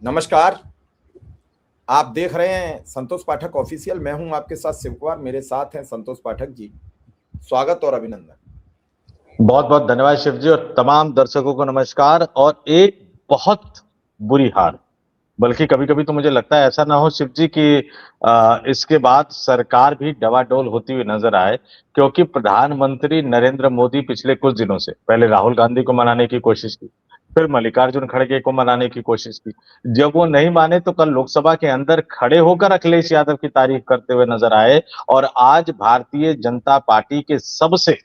नमस्कार। आप देख रहे हैं संतोष पाठक ऑफिशियल। मैं हूं आपके साथ शिव कुमार, मेरे साथ हैं संतोष पाठक जी। स्वागत और अभिनंदन। बहुत बहुत धन्यवाद शिव जी, और तमाम दर्शकों को नमस्कार। और एक बहुत बुरी हार, बल्कि कभी कभी तो मुझे लगता है ऐसा ना हो शिव जी कि इसके बाद सरकार भी डवाडोल होती हुई नजर आए, क्योंकि प्रधानमंत्री नरेंद्र मोदी पिछले कुछ दिनों से पहले राहुल गांधी को मनाने की कोशिश की, फिर मल्लिकार्जुन खड़गे को मनाने की कोशिश की। जब वो नहीं माने तो कल लोकसभा के अंदर खड़े होकर अखिलेश यादव की तारीफ करते हुए नजर आए। और आज भारतीय जनता पार्टी के सबसे,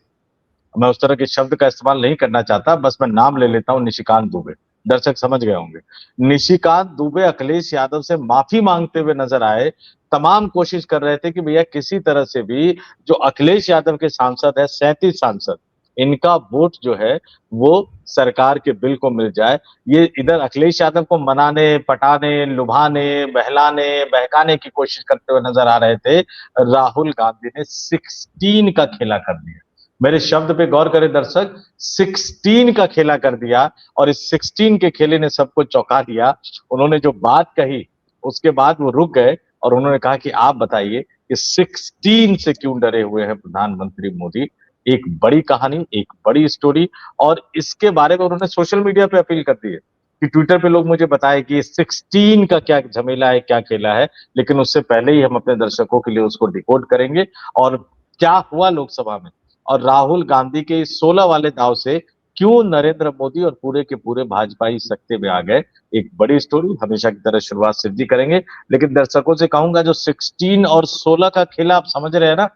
मैं उस तरह के शब्द का इस्तेमाल नहीं करना चाहता, बस मैं नाम ले लेता हूं, निशिकांत दुबे। दर्शक समझ गए होंगे। निशिकांत दुबे अखिलेश यादव से माफी मांगते हुए नजर आए। तमाम कोशिश कर रहे थे कि भैया किसी तरह से भी जो अखिलेश यादव के सांसद है, 37 सांसद, इनका वोट जो है वो सरकार के बिल को मिल जाए। ये इधर अखिलेश यादव को मनाने, पटाने, लुभाने, बहलाने, बहकाने की कोशिश करते हुए नजर आ रहे थे। राहुल गांधी ने 16 का खेला कर दिया। मेरे शब्द पे गौर करें दर्शक, 16 का खेला कर दिया। और इस 16 के खेले ने सबको चौंका दिया। उन्होंने जो बात कही उसके बाद वो रुक गए और उन्होंने कहा कि आप बताइए कि 16 से क्यों डरे हुए हैं प्रधानमंत्री मोदी। एक बड़ी कहानी, एक बड़ी स्टोरी। और इसके बारे में उन्होंने सोशल मीडिया पे अपील कर दी है कि ट्विटर पे लोग मुझे बताएं कि 16 का क्या झमेला है, क्या खेला है। लेकिन उससे पहले ही हम अपने दर्शकों के लिए उसको डिकोड करेंगे और क्या हुआ लोकसभा में, और राहुल गांधी के 16 वाले दाव से क्यों नरेंद्र मोदी और पूरे के पूरे भाजपाई सत्ते में आ गए। एक बड़ी स्टोरी हमेशा की तरह शुरुआत शिव जी करेंगे, लेकिन दर्शकों से कहूंगा जो 16 और 16 का खेला आप समझ रहे हैं ना,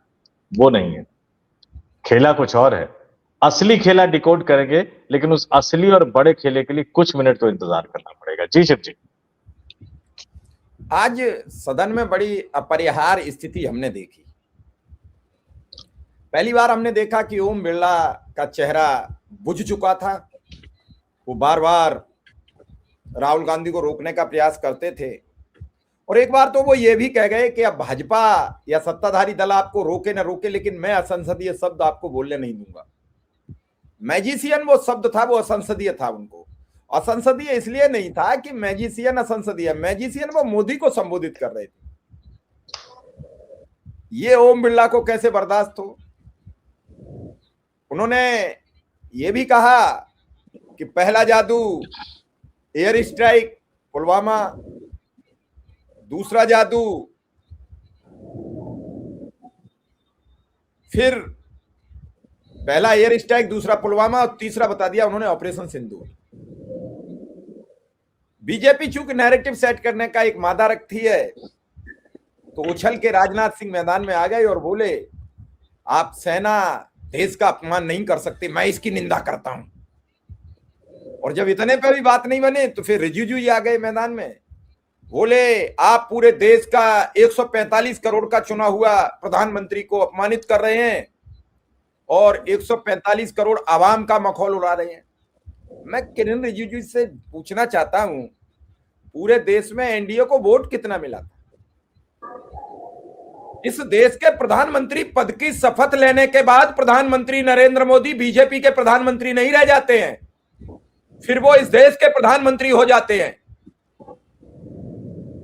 वो नहीं है। खेला कुछ और है। असली खेला डिकोड करेंगे, लेकिन उस असली और बड़े खेले के लिए कुछ मिनट तो इंतजार करना पड़ेगा। जी शिव जी। आज सदन में बड़ी अपरिहार्य स्थिति हमने देखी। पहली बार हमने देखा कि ओम बिरला का चेहरा बुझ चुका था। वो बार बार राहुल गांधी को रोकने का प्रयास करते थे, और एक बार तो वो ये भी कह गए कि अब भाजपा या सत्ताधारी दल आपको रोके न रोके, लेकिन मैं असंसदीय शब्द आपको बोलने नहीं दूंगा। मैजिशियन वो शब्द था, वो असंसदीय था। उनको असंसदीय इसलिए नहीं था कि मैजिशियन असंसदीय, मैजिशियन वो मोदी को संबोधित कर रहे थे। ये ओम बिरला को कैसे बर्दाश्त हो। उन्होंने ये भी कहा कि पहला जादू एयर स्ट्राइक पुलवामा, दूसरा जादू फिर पहला एयर स्ट्राइक, दूसरा पुलवामा, और तीसरा बता दिया उन्होंने ऑपरेशन सिंदूर। बीजेपी चूंकि नैरेटिव सेट करने का एक मादा रखती है, तो उछल के राजनाथ सिंह मैदान में आ गए और बोले आप सेना देश का अपमान नहीं कर सकते, मैं इसकी निंदा करता हूं। और जब इतने पे भी बात नहीं बने तो फिर रिजिजू ही आ गए मैदान में, बोले आप पूरे देश का 145 करोड़ का चुना हुआ प्रधानमंत्री को अपमानित कर रहे हैं और 145 करोड़ आवाम का मखौल उड़ा रहे हैं। मैं किरण रिजिजू से पूछना चाहता हूं, पूरे देश में एनडीए को वोट कितना मिला था? इस देश के प्रधानमंत्री पद की शपथ लेने के बाद प्रधानमंत्री नरेंद्र मोदी बीजेपी के प्रधानमंत्री नहीं रह जाते हैं, फिर वो इस देश के प्रधानमंत्री हो जाते हैं।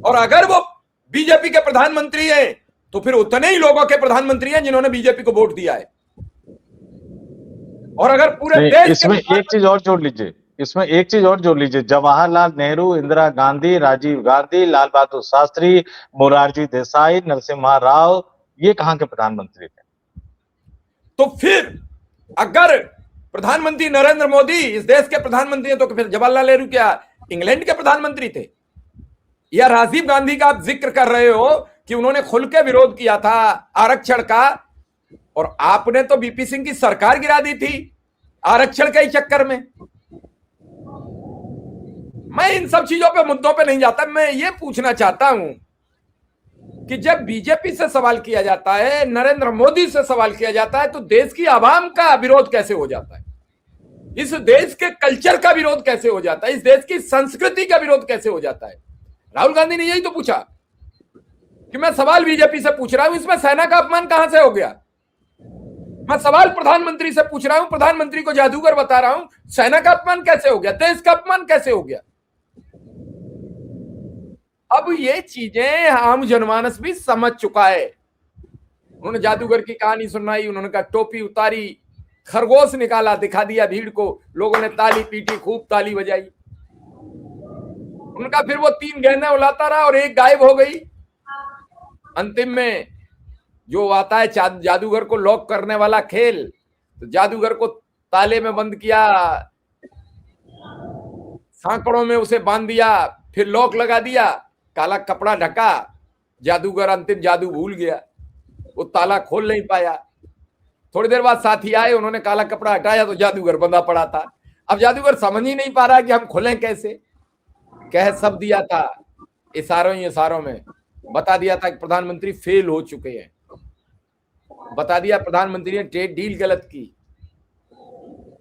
और अगर वो बीजेपी के प्रधानमंत्री हैं तो फिर उतने ही लोगों के प्रधानमंत्री हैं जिन्होंने बीजेपी को वोट दिया है। और अगर पूरे देश इसमें एक चीज और जोड़ लीजिए, इसमें एक चीज और जोड़ लीजिए, जवाहरलाल नेहरू, इंदिरा गांधी, राजीव गांधी, लाल बहादुर शास्त्री, मोरारजी देसाई, नरसिम्हा राव, ये कहां के प्रधानमंत्री थे? तो फिर अगर प्रधानमंत्री नरेंद्र मोदी इस देश के प्रधानमंत्री हैं तो फिर जवाहरलाल नेहरू क्या इंग्लैंड के प्रधानमंत्री थे? या राजीव गांधी का आप जिक्र कर रहे हो कि उन्होंने खुल के विरोध किया था आरक्षण का, और आपने तो बीपी सिंह की सरकार गिरा दी थी आरक्षण के ही चक्कर में। मैं इन सब चीजों पे, मुद्दों पे नहीं जाता। मैं ये पूछना चाहता हूं कि जब बीजेपी से सवाल किया जाता है, नरेंद्र मोदी से सवाल किया जाता है, तो देश की आवाम का विरोध कैसे हो जाता है? इस देश के कल्चर का विरोध कैसे हो जाता है? इस देश की संस्कृति का विरोध कैसे हो जाता है? राहुल गांधी ने यही तो पूछा कि मैं सवाल बीजेपी से पूछ रहा हूं, इसमें सेना का अपमान कहां से हो गया? मैं सवाल प्रधानमंत्री से पूछ रहा हूं, प्रधानमंत्री को जादूगर बता रहा हूं, सेना का अपमान कैसे हो गया? देश का अपमान कैसे हो गया? अब ये चीजें आम जनमानस भी समझ चुका है। उन्होंने जादूगर की कहानी सुनाई, उन्होंने कहा टोपी उतारी, खरगोश निकाला, दिखा दिया भीड़ को, लोगों ने ताली पीटी, खूब ताली बजाई। उनका फिर वो 3 गेंदें उलाता रहा और एक गायब हो गई। अंतिम में जो आता है जादूगर को लॉक करने वाला खेल, तो जादूगर को ताले में बंद किया, सांकड़ों में उसे बांध दिया, फिर लॉक लगा दिया, काला कपड़ा ढका, जादूगर अंतिम जादू भूल गया, वो ताला खोल नहीं पाया। थोड़ी देर बाद साथी आए, उन्होंने काला कपड़ा हटाया तो जादूगर बंधा पड़ा था। अब जादूगर समझ ही नहीं पा रहा कि हम खोलें कैसे। कह सब दिया था, इशारों में बता दिया था कि प्रधानमंत्री फेल हो चुके हैं, बता दिया प्रधानमंत्री ने ट्रेड डील गलत की।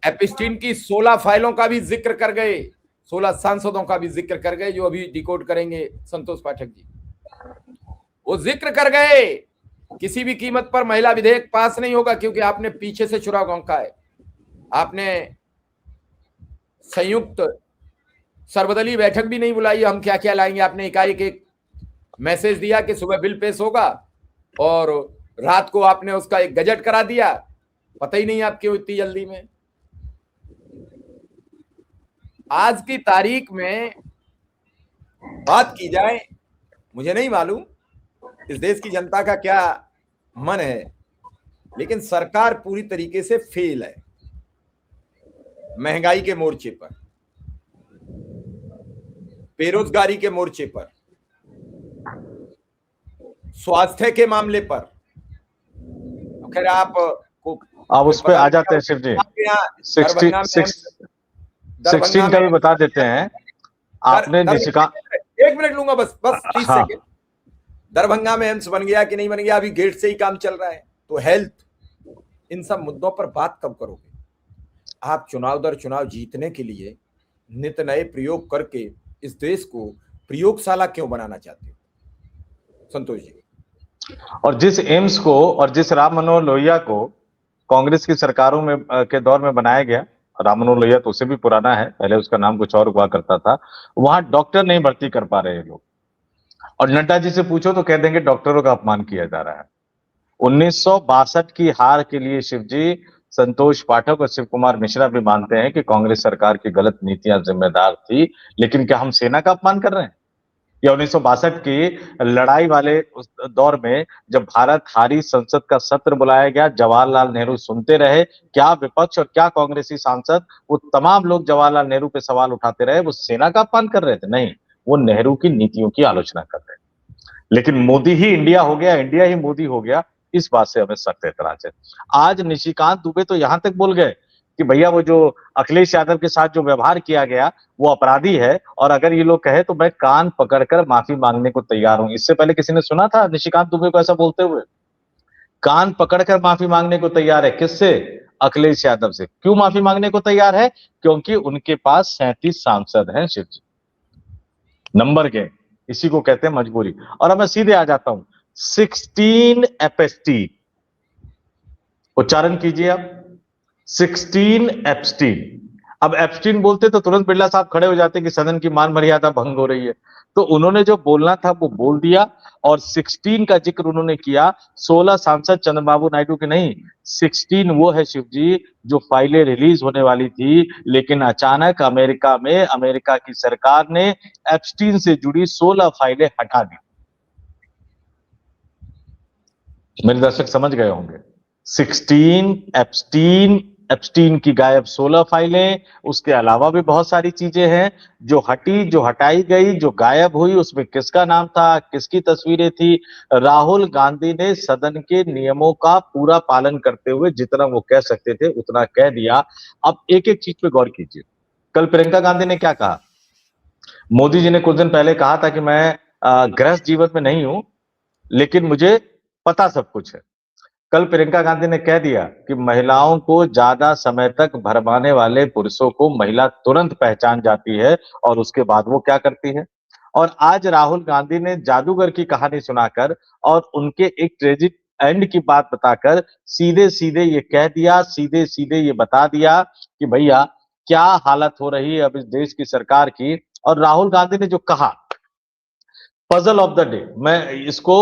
एपिस्टीन की 16 फाइलों का भी जिक्र कर गए, 16 सांसदों का भी जिक्र कर गए, जो अभी डिकोड करेंगे संतोष पाठक जी। वो जिक्र कर गए किसी भी कीमत पर महिला विधेयक पास नहीं होगा, क्योंकि आपने पीछे से चुनाव गौंका है। आपने संयुक्त सर्वदलीय बैठक भी नहीं बुलाई, हम क्या क्या लाएंगे। आपने एकाएक एक मैसेज दिया कि सुबह बिल पेश होगा और रात को आपने उसका एक गजट करा दिया। पता ही नहीं आप क्यों इतनी जल्दी में। आज की तारीख में बात की जाए, मुझे नहीं मालूम इस देश की जनता का क्या मन है, लेकिन सरकार पूरी तरीके से फेल है। महंगाई के मोर्चे पर, बेरोजगारी के मोर्चे पर, स्वास्थ्य के मामले पर। खैर आप को अब उस पे आ जाते हैं शिव जी। 16 का भी बता देते हैं। आपने निशिकांत, 1 मिनट लूंगा बस 30 सेकेंड। दरभंगा में एम्स बन गया कि नहीं बन गया, अभी गेट से ही काम चल रहा है। तो हेल्थ, इन सब मुद्दों पर बात कब करोगे आप? चुनाव दर चुनाव जीतने के लिए नित नए प्रयोग करके इस देश को प्रयोगशाला क्यों बनाना चाहते हो संतोष जी? और जिस एम्स को और जिस राम मनोहर लोहिया को कांग्रेस की सरकारों में के दौर में बनाया गया, राम मनोहर लोहिया तो उससे भी पुराना है, पहले उसका नाम कुछ और हुआ करता था, वहां डॉक्टर नहीं भर्ती कर पा रहे हैं लोग। और नड्डा जी से पूछो तो कह देंगे डॉक्टरों का अपमान किया जा रहा है। 1962 की हार के लिए शिव जी, संतोष पाठक और शिव कुमार मिश्रा भी मानते हैं कि कांग्रेस सरकार की गलत नीतियां जिम्मेदार थी, लेकिन क्या हम सेना का अपमान कर रहे हैं? या 1962 की लड़ाई वाले उस दौर में जब भारत हारी, संसद का सत्र बुलाया गया, जवाहरलाल नेहरू सुनते रहे, क्या विपक्ष और क्या कांग्रेसी सांसद, वो तमाम लोग जवाहरलाल नेहरू पे सवाल उठाते रहे, वो सेना का अपमान कर रहे थे? नहीं, वो नेहरू की नीतियों की आलोचना कर रहे थे। लेकिन मोदी ही इंडिया हो गया, इंडिया ही मोदी हो गया, इस बात से हमें सख्त एतराज है। आज निशिकांत दुबे तो यहां तक बोल गए कि भैया वो जो अखिलेश यादव के साथ जो व्यवहार किया गया वो अपराधी है, और अगर ये लोग कहे तो मैं कान पकड़कर माफी मांगने को तैयार हूं। इससे पहले किसी ने सुना था निशिकांत दुबे को ऐसा बोलते हुए? कान पकड़कर माफी मांगने को तैयार है। किससे? अखिलेश यादव से। क्यों माफी मांगने को तैयार है? क्योंकि उनके पास 37 सांसद हैं शिव जी। नंबर गेम, इसी को कहते हैं मजबूरी। और अब मैं सीधे आ जाता हूं, 16 एपस्टीन, उच्चारण कीजिए आप, 16 एप्स्टीन। अब एप्स्टीन बोलते तो तुरंत बिरला साहब खड़े हो जाते कि सदन की मान मर्यादा भंग हो रही है। तो उन्होंने जो बोलना था वो बोल दिया, और 16 का जिक्र उन्होंने किया। 16 सांसद चंद्रबाबू नायडू के नहीं, 16 वो है शिव जी जो फाइलें रिलीज होने वाली थी, लेकिन अचानक अमेरिका में अमेरिका की सरकार ने एप्स्टीन से जुड़ी 16 फाइलें हटा दी। मेरे दर्शक समझ गए होंगे। 16 एप्स्टीन, एप्स्टीन की गायब 16 फाइलें, उसके अलावा भी बहुत सारी चीजें हैं जो हटी, जो हटाई गई, जो गायब हुई। उसमें किसका नाम था, किसकी तस्वीरें थी? राहुल गांधी ने सदन के नियमों का पूरा पालन करते हुए जितना वो कह सकते थे उतना कह दिया। अब एक एक चीज पे गौर कीजिए। कल प्रियंका गांधी ने क्या कहा? मोदी जी ने कुछ दिन पहले कहा था कि मैं गृहस्थ जीवन में नहीं हूं, लेकिन मुझे पता सब कुछ है। कल प्रियंका गांधी ने कह दिया कि महिलाओं को ज्यादा समय तक भरमाने वाले पुरुषों को महिला तुरंत पहचान जाती है, और उसके बाद वो क्या करती है। और आज राहुल गांधी ने जादूगर की कहानी सुनाकर और उनके एक ट्रेजिक एंड की बात बताकर सीधे सीधे ये कह दिया, सीधे सीधे ये बता दिया कि भैया क्या हालत हो रही है अब इस देश की सरकार की। और राहुल गांधी ने जो कहा पजल ऑफ द डे, मैं इसको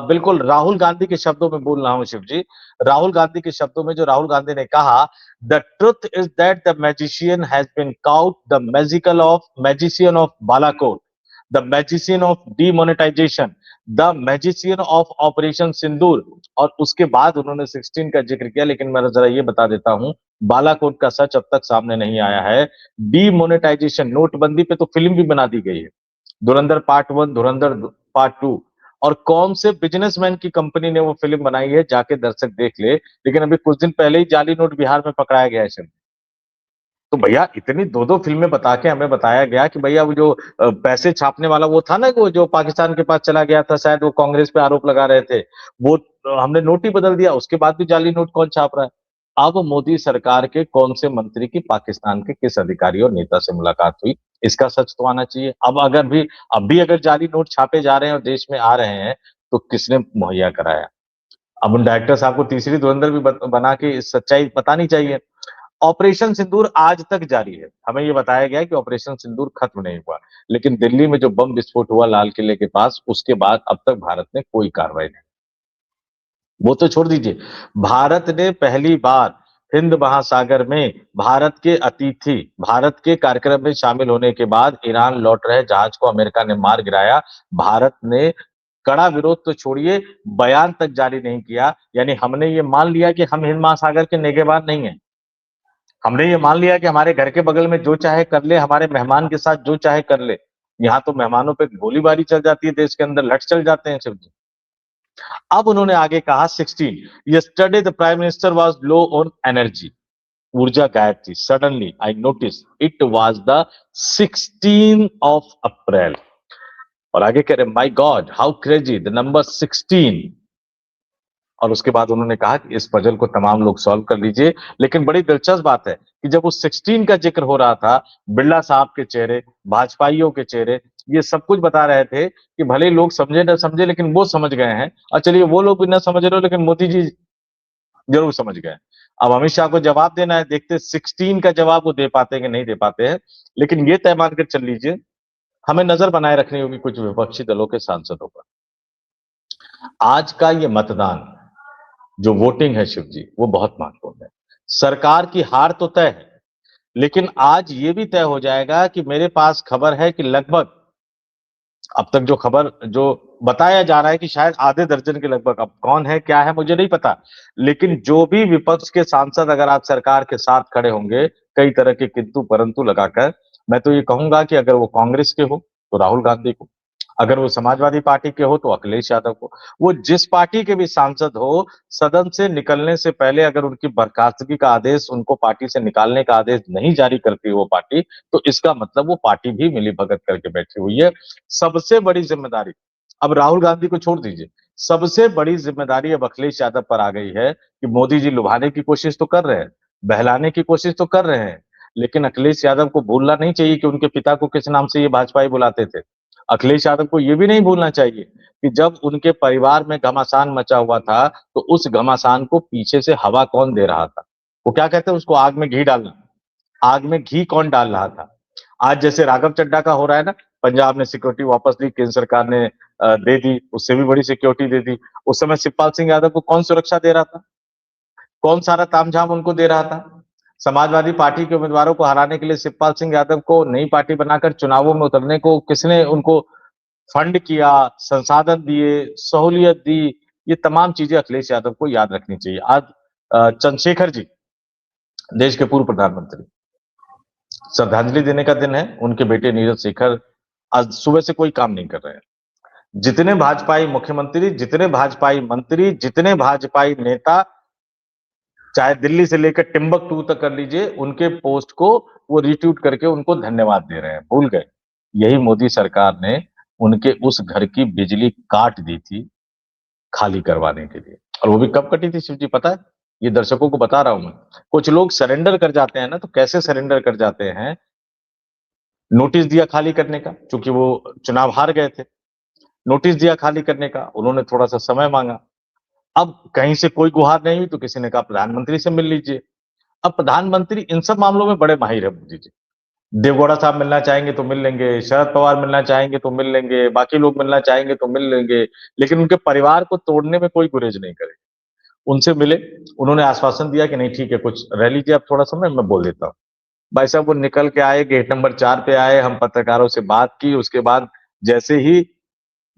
बिल्कुल राहुल गांधी के शब्दों में बोल रहा हूं शिव जी। राहुल गांधी के शब्दों में जो राहुल गांधी ने कहा, the truth is that the magician has been caught, the magician of Balakot, the magician of demonetisation, the magician of Operation Sindoor. और उसके बाद उन्होंने 16 का जिक्र किया, लेकिन मैं जरा ये बता देता हूं, बालाकोट का सच अब तक सामने नहीं आया है। डीमोनेटाइजेशन, नोटबंदी पे तो फिल्म भी बना दी गई है, धुरंधर पार्ट 1, धुरंधर पार्ट 2। और कौन से बिजनेसमैन की कंपनी ने वो फिल्म बनाई है, जाके दर्शक देख ले। लेकिन अभी कुछ दिन पहले ही जाली नोट बिहार में पकड़ाया गया है सर। तो भैया इतनी दो दो फिल्में बता के हमें बताया गया कि भैया वो जो पैसे छापने वाला वो था ना, वो जो पाकिस्तान के पास चला गया था, शायद वो कांग्रेस पे आरोप लगा रहे थे, वो हमने नोट ही बदल दिया, उसके बाद भी जाली नोट कौन छाप रहा है। अब मोदी सरकार के कौन से मंत्री की पाकिस्तान के किस अधिकारी और नेता से मुलाकात हुई, इसका सच तो आना चाहिए। अब भी अगर जाली नोट छापे जा रहे हैं और देश में आ रहे हैं, तो किसने मुहैया कराया। अब उन डायरेक्टर साहब को तीसरी धुरंधर भी बना के सच्चाई बतानी चाहिए। ऑपरेशन सिंदूर आज तक जारी है, हमें ये बताया गया है कि ऑपरेशन सिंदूर खत्म नहीं हुआ, लेकिन दिल्ली में जो बम विस्फोट हुआ लाल किले के पास, उसके बाद अब तक भारत ने कोई कार्रवाई नहीं। वो तो छोड़ दीजिए, भारत ने पहली बार हिंद महासागर में भारत के कार्यक्रम में शामिल होने के बाद ईरान लौट रहे जहाज को अमेरिका ने मार गिराया। भारत ने कड़ा विरोध तो छोड़िए, बयान तक जारी नहीं किया। यानी हमने ये मान लिया कि हम हिंद महासागर के निगहबान नहीं है। हमने ये मान लिया कि हमारे घर के बगल में जो चाहे कर ले, हमारे मेहमान के साथ जो चाहे कर ले। यहाँ तो मेहमानों पे गोलीबारी चल जाती है, देश के अंदर लट चल जाते हैं शिव जी। अब उन्होंने आगे कहा 16, yesterday the prime minister was low on energy, ऊर्जा गायब थी। Suddenly I notice it was the 16 of April. और आगे कह रहे my God how crazy the number 16। और उसके बाद उन्होंने कहा कि इस पजल को तमाम लोग सॉल्व कर लीजिए। लेकिन बड़ी दिलचस्प बात है कि जब उस 16 का जिक्र हो रहा था, बिरला साहब के चेहरे, भाजपाइयों के चेहरे, ये सब कुछ बता रहे थे कि भले लोग समझे न समझे, लेकिन वो समझ गए हैं। और चलिए वो लोग भी न समझ रहे हो, लेकिन मोदी जी जरूर समझ गए। अब अमित शाह को जवाब देना है, देखते 16 का जवाब वो दे पाते हैं कि नहीं दे पाते हैं। लेकिन ये तय मानकर चल लीजिए, हमें नजर बनाए रखनी होगी कुछ विपक्षी दलों के सांसदों पर। आज का ये मतदान, जो वोटिंग है शिव जी, वो बहुत महत्वपूर्ण है। सरकार की हार तो तय है, लेकिन आज ये भी तय हो जाएगा कि मेरे पास खबर है कि लगभग, अब तक जो खबर जो बताया जा रहा है कि शायद आधे दर्जन के लगभग, अब कौन है क्या है मुझे नहीं पता, लेकिन जो भी विपक्ष के सांसद अगर आज सरकार के साथ खड़े होंगे कई तरह के किंतु परंतु लगाकर, मैं तो ये कहूंगा कि अगर वो कांग्रेस के हो तो राहुल गांधी को, अगर वो समाजवादी पार्टी के हो तो अखिलेश यादव को, वो जिस पार्टी के भी सांसद हो, सदन से निकलने से पहले अगर उनकी बर्खास्तगी का आदेश, उनको पार्टी से निकालने का आदेश नहीं जारी करती वो पार्टी, तो इसका मतलब वो पार्टी भी मिलीभगत करके बैठी हुई है। सबसे बड़ी जिम्मेदारी, अब राहुल गांधी को छोड़ दीजिए, सबसे बड़ी जिम्मेदारी अब अखिलेश यादव पर आ गई है कि मोदी जी लुभाने की कोशिश तो कर रहे हैं, बहलाने की कोशिश तो कर रहे हैं, लेकिन अखिलेश यादव को भूलना नहीं चाहिए कि उनके पिता को किस नाम से ये भाजपाई बुलाते थे। अखिलेश यादव को यह भी नहीं भूलना चाहिए कि जब उनके परिवार में घमासान मचा हुआ था, तो उस घमासान को पीछे से हवा कौन दे रहा था। वो क्या कहते हैं उसको, आग में घी डालना। आग में घी कौन डाल रहा था। आज जैसे राघव चड्ढा का हो रहा है ना, पंजाब ने सिक्योरिटी वापस ली, केंद्र सरकार ने दे दी, उससे भी बड़ी सिक्योरिटी दे दी। उस समय शिवपाल सिंह यादव को कौन सुरक्षा दे रहा था, कौन सारा तामझाम उनको दे रहा था। समाजवादी पार्टी के उम्मीदवारों को हराने के लिए शिवपाल सिंह यादव को नई पार्टी बनाकर चुनावों में उतरने को किसने उनको फंड किया, संसाधन दिए, सहूलियत दी। ये तमाम चीजें अखिलेश यादव को याद रखनी चाहिए। आज चंद्रशेखर जी, देश के पूर्व प्रधानमंत्री, श्रद्धांजलि देने का दिन है। उनके बेटे नीरज शेखर आज सुबह से कोई काम नहीं कर रहे हैं। जितने भाजपाई मुख्यमंत्री, जितने भाजपाई मंत्री, जितने भाजपाई नेता, चाहे दिल्ली से लेकर टिम्बकटू तक कर लीजिए, उनके पोस्ट को वो रीट्वीट करके उनको धन्यवाद दे रहे हैं। भूल गए यही मोदी सरकार ने उनके उस घर की बिजली काट दी थी खाली करवाने के लिए। और वो भी कब कटी थी शिव जी पता है? ये दर्शकों को बता रहा हूं मैं। कुछ लोग सरेंडर कर जाते हैं ना, तो कैसे सरेंडर कर जाते हैं, नोटिस दिया खाली करने का, क्योंकि वो चुनाव हार गए थे, नोटिस दिया खाली करने का, उन्होंने थोड़ा सा समय मांगा। अब कहीं से कोई गुहार नहीं हुई तो किसी ने कहा प्रधानमंत्री से मिल लीजिए। अब प्रधानमंत्री इन सब मामलों में बड़े माहिर है मोदी जी। देवगौड़ा साहब मिलना चाहेंगे तो मिल लेंगे, शरद पवार मिलना चाहेंगे तो मिल लेंगे, बाकी लोग मिलना चाहेंगे तो मिल लेंगे, लेकिन उनके परिवार को तोड़ने में कोई गुरेज नहीं करे। उनसे मिले, उन्होंने आश्वासन दिया कि नहीं ठीक है, कुछ रह लीजिए आप थोड़ा समय, मैं बोल देता हूँ। भाई साहब वो निकल के आए, गेट नंबर 4 पे आए, हम पत्रकारों से बात की, उसके बाद जैसे ही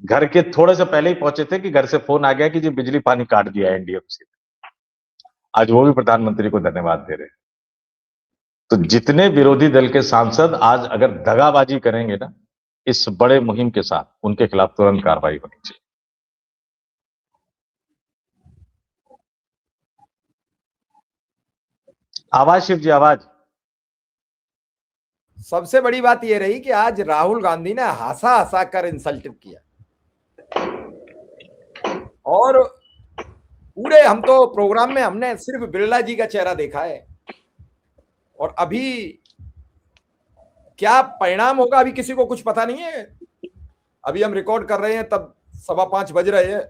घर के थोड़े से पहले ही पहुंचे थे कि घर से फोन आ गया कि जी बिजली पानी काट दिया है एनडीएमसी। आज वो भी प्रधानमंत्री को धन्यवाद दे रहे हैं। तो जितने विरोधी दल के सांसद आज अगर दगाबाजी करेंगे ना इस बड़े मुहिम के साथ, उनके खिलाफ तुरंत कार्रवाई होनी चाहिए। आवाज शिव जी, आवाज। सबसे बड़ी बात यह रही कि आज राहुल गांधी ने हंसा हंसा कर इंसल्ट किया, और पूरे हम तो प्रोग्राम में हमने सिर्फ बिरला जी का चेहरा देखा है, और अभी क्या परिणाम होगा अभी किसी को कुछ पता नहीं है। अभी हम रिकॉर्ड कर रहे हैं तब 5:15 बज रहे हैं,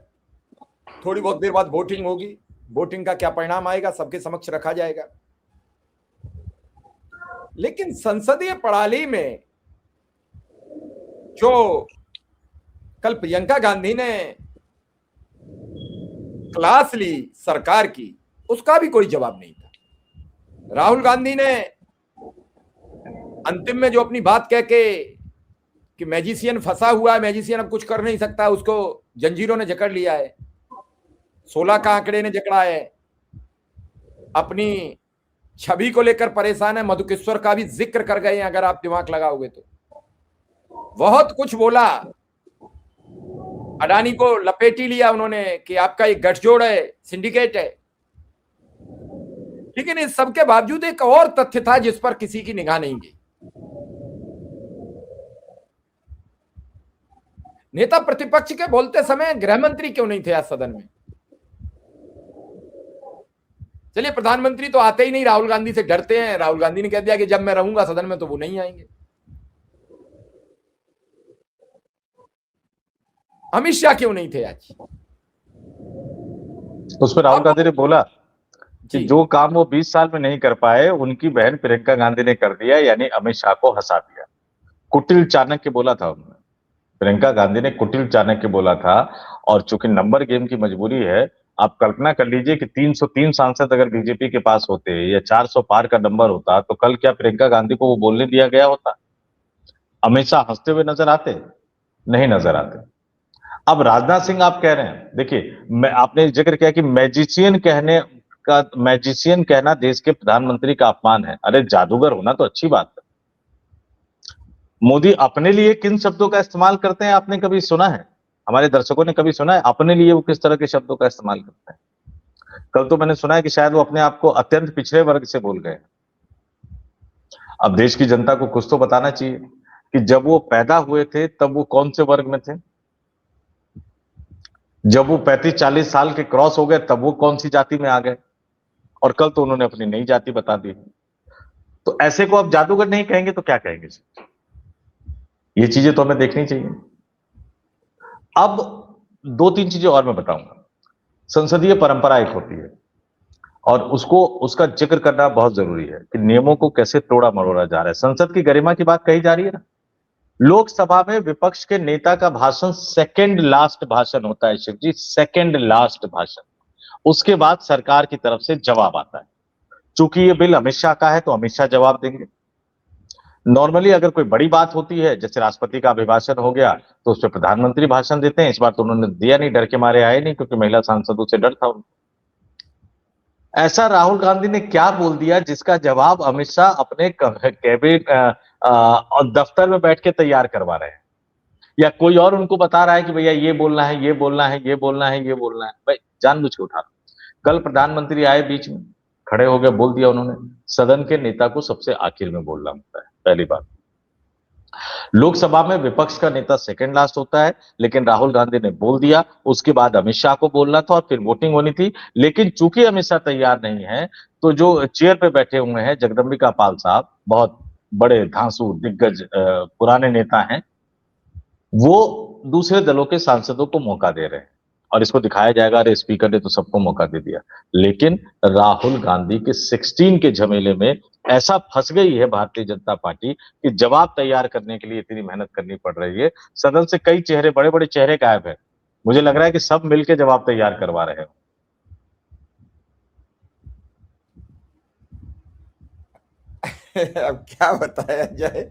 थोड़ी बहुत देर बाद वोटिंग होगी, वोटिंग का क्या परिणाम आएगा सबके समक्ष रखा जाएगा। लेकिन संसदीय प्रणाली में जो कल प्रियंका गांधी ने क्लास ली सरकार की, उसका भी कोई जवाब नहीं था। राहुल गांधी ने अंतिम में जो अपनी बात कह के कि मैजिशियन फंसा हुआ है, मैजिशियन अब कुछ कर नहीं सकता, उसको जंजीरों ने जकड़ लिया है, 16 का आंकड़े ने जकड़ा है, अपनी छवि को लेकर परेशान है, मधुकेश्वर का भी जिक्र कर गए हैं अगर आप दिमाग लगाओगे तो। बहुत कुछ बोला, अडानी को लपेटी लिया उन्होंने कि आपका एक गठजोड़ है, सिंडिकेट है। लेकिन इस सबके बावजूद एक और तथ्य था जिस पर किसी की निगाह नहीं गई। नेता प्रतिपक्ष के बोलते समय गृह मंत्री क्यों नहीं थे आज सदन में? चलिए प्रधानमंत्री तो आते ही नहीं, राहुल गांधी से डरते हैं, राहुल गांधी ने कह दिया कि जब मैं रहूंगा सदन में तो वो नहीं आएंगे। अमित शाह क्यों नहीं थे आज? उस पर राहुल गांधी ने बोला कि जो काम वो 20 साल में नहीं कर पाए उनकी बहन प्रियंका गांधी ने कर दिया, यानी अमित शाह को हंसा दिया। कुटिल चाणक्य बोला था उन्होंने, प्रियंका गांधी ने कुटिल चाणक्य बोला था। और चूंकि नंबर गेम की मजबूरी है, आप कल्पना कर लीजिए कि 303 सांसद अगर बीजेपी के पास होते या 400 पार का नंबर होता तो कल क्या प्रियंका गांधी को वो बोलने दिया गया होता? अमित शाह हंसते हुए नजर आते? नहीं नजर आते। अब राजनाथ सिंह आप कह रहे हैं, देखिए आपने जिक्र किया कि मैजिशियन कहना देश के प्रधानमंत्री का अपमान है। अरे जादूगर होना तो अच्छी बात है। मोदी अपने लिए किन शब्दों का इस्तेमाल करते हैं आपने कभी सुना है? हमारे दर्शकों ने कभी सुना है अपने लिए वो किस तरह के शब्दों का इस्तेमाल करते हैं? कल तो मैंने सुना है कि शायद वो अपने आप को अत्यंत पिछड़े वर्ग से बोल गए। अब देश की जनता को कुछ तो बताना चाहिए कि जब वो पैदा हुए थे तब वो कौन से वर्ग में थे, जब वो 35-40 साल के क्रॉस हो गए तब वो कौन सी जाति में आ गए, और कल तो उन्होंने अपनी नई जाति बता दी। तो ऐसे को आप जादूगर नहीं कहेंगे तो क्या कहेंगे? ये चीजें तो हमें देखनी चाहिए। अब 2-3 चीजें और मैं बताऊंगा। संसदीय परंपरा एक होती है और उसका जिक्र करना बहुत जरूरी है कि नियमों को कैसे तोड़ा मरोड़ा जा रहा है। संसद की गरिमा की बात कही जा रही है ना। लोकसभा में विपक्ष के नेता का भाषण सेकंड लास्ट भाषण होता है शिव जी, सेकंड लास्ट भाषण। उसके बाद सरकार की तरफ से जवाब आता है। चूंकि ये बिल अमित शाह का है तो अमित शाह जवाब देंगे। नॉर्मली अगर कोई बड़ी बात होती है, जैसे राष्ट्रपति का अभिभाषण हो गया, तो उस पर प्रधानमंत्री भाषण देते हैं। इस बार तो उन्होंने दिया नहीं, डर के मारे आए नहीं, क्योंकि महिला सांसदों से डर था उनको। ऐसा राहुल गांधी ने क्या बोल दिया जिसका जवाब अमित शाह अपने कैबिनेट और दफ्तर में बैठ के तैयार करवा रहे हैं, या कोई और उनको बता रहा है कि भैया ये बोलना है, ये बोलना है, ये बोलना है, ये बोलना है। भाई जानबूझ के उठा। कल प्रधानमंत्री आए, बीच में खड़े हो गए, बोल दिया उन्होंने। सदन के नेता को सबसे आखिर में बोलना होता है, पहली बात। लोकसभा में विपक्ष का नेता सेकंड लास्ट होता है, लेकिन राहुल गांधी ने बोल दिया। उसके बाद अमित शाह को बोलना था और फिर वोटिंग होनी थी। लेकिन चूंकि अमित शाह तैयार नहीं है, तो जो चेयर पे बैठे हुए हैं जगदंबिका पाल साहब, बहुत बड़े धांसू दिग्गज पुराने नेता हैं, वो दूसरे दलों के सांसदों को मौका दे रहे हैं। और इसको दिखाया जाएगा अरे स्पीकर ने तो सबको मौका दे दिया। लेकिन राहुल गांधी के 16 के झमेले में ऐसा फंस गई है भारतीय जनता पार्टी कि जवाब तैयार करने के लिए इतनी मेहनत करनी पड़ रही है। सदन से कई चेहरे, बड़े बड़े चेहरे गायब है। मुझे लग रहा है कि सब मिलकर जवाब तैयार करवा रहे हैं। अब क्या बताया जाए,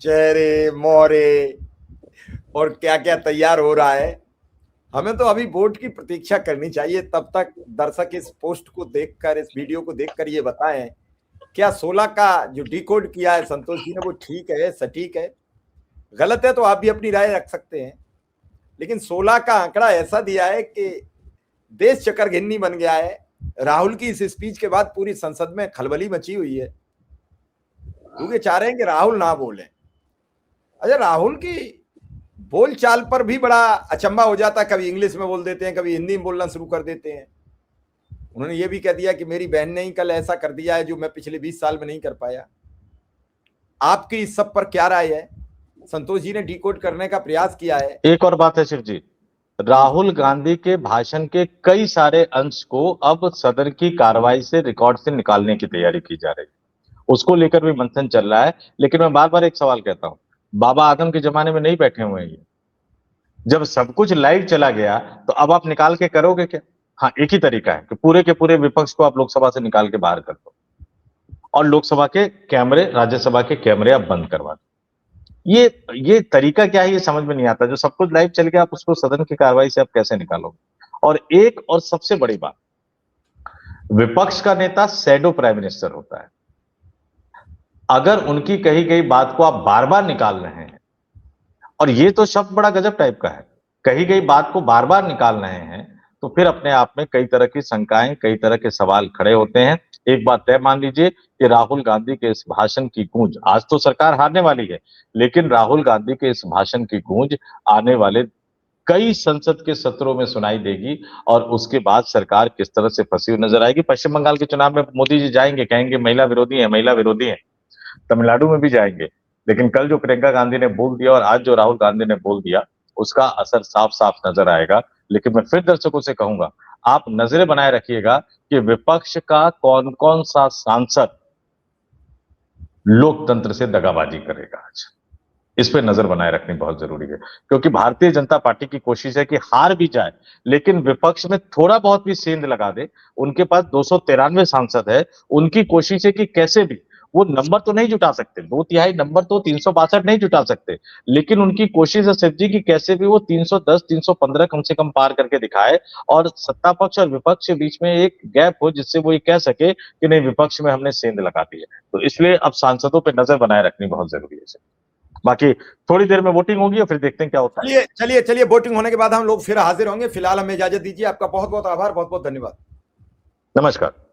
चेहरे मोहरे और क्या क्या तैयार हो रहा है। हमें तो अभी वोट की प्रतीक्षा करनी चाहिए, तब तक दर्शक इस पोस्ट को देखकर, इस वीडियो को देखकर ये बताएं क्या 16 का जो डिकोड किया है संतोष जी ने वो ठीक है, सटीक है। गलत है तो आप भी अपनी राय रख सकते हैं, लेकिन 16 का आंकड़ा ऐसा दिया है कि देश चक्करघिन्नी बन गया है। राहुल की इस स्पीच के बाद पूरी संसद में खलबली मची हुई है, क्योंकि चाह रहे हैं कि राहुल ना बोले। अच्छा, राहुल की बोलचाल पर भी बड़ा अचंभा हो जाता है, कभी इंग्लिश में बोल देते हैं, कभी हिंदी में बोलना शुरू कर देते हैं। उन्होंने ये भी कह दिया कि मेरी बहन ने ही कल ऐसा कर दिया है जो मैं पिछले 20 साल में नहीं कर पाया। आपकी इस सब पर क्या राय है? संतोष जी ने डिकोड करने का प्रयास किया है। एक और बात है शिव जी, राहुल गांधी के भाषण के कई सारे अंश को अब सदन की कार्रवाई से, रिकॉर्ड से निकालने की तैयारी की जा रही है। उसको लेकर भी मंथन चल रहा है। लेकिन मैं बार बार एक सवाल कहता हूं, बाबा आदम के जमाने में नहीं बैठे हुए हैं ये। जब सब कुछ लाइव चला गया तो अब आप निकाल के करोगे क्या? हाँ, एक ही तरीका है कि पूरे के पूरे विपक्ष को आप लोकसभा से निकाल के बाहर कर दो और लोकसभा के कैमरे, राज्यसभा के कैमरे आप बंद करवा दो। ये तरीका क्या है ये समझ में नहीं आता। जो सब कुछ लाइव चल गया, आप उसको सदन की कार्रवाई से आप कैसे निकालोगे? और एक और सबसे बड़ी बात, विपक्ष का नेता शैडो प्राइम मिनिस्टर होता है। अगर उनकी कही गई बात को आप बार बार निकाल रहे हैं, और ये तो शब्द बड़ा गजब टाइप का है, कही गई बात को बार बार निकाल रहे हैं, तो फिर अपने आप में कई तरह की शंकाएं, कई तरह के सवाल खड़े होते हैं। एक बात तय मान लीजिए कि राहुल गांधी के इस भाषण की गूंज, आज तो सरकार हारने वाली है, लेकिन राहुल गांधी के इस भाषण की गूंज आने वाले कई संसद के सत्रों में सुनाई देगी और उसके बाद सरकार किस तरह से फंसी हुई नजर आएगी। पश्चिम बंगाल के चुनाव में मोदी जी जाएंगे, कहेंगे महिला विरोधी है, महिला विरोधी है। तमिलनाडु में भी जाएंगे। लेकिन कल जो प्रियंका गांधी ने बोल दिया और आज जो राहुल गांधी ने बोल दिया, उसका असर साफ साफ नजर आएगा। लेकिन मैं फिर दर्शकों से कहूंगा, आप नजरें बनाए रखिएगा कि विपक्ष का कौन कौन सा सांसद लोकतंत्र से दगाबाजी करेगा आज। इस पे नजर बनाए रखनी बहुत जरूरी है, क्योंकि भारतीय जनता पार्टी की कोशिश है कि हार भी जाए लेकिन विपक्ष में थोड़ा बहुत भी सेंध लगा दे। उनके पास 293 सांसद है, उनकी कोशिश है कि कैसे भी वो नंबर तो नहीं जुटा सकते, 2/3 नंबर तो 362 नहीं जुटा सकते, लेकिन उनकी कोशिश है शिव जी की कैसे भी वो 310 315 कम से कम पार करके दिखाए और सत्ता पक्ष और विपक्ष के बीच में एक गैप हो, जिससे वो ये कह सके कि नहीं, विपक्ष में हमने सेंध लगा दी है। तो इसलिए अब सांसदों पर नजर बनाए रखनी बहुत जरूरी है। बाकी थोड़ी देर में वोटिंग होगी और फिर देखते हैं क्या होता है। चलिए वोटिंग होने के बाद हम लोग फिर हाजिर होंगे। फिलहाल हमें इजाजत दीजिए। आपका बहुत बहुत आभार, बहुत बहुत धन्यवाद। नमस्कार।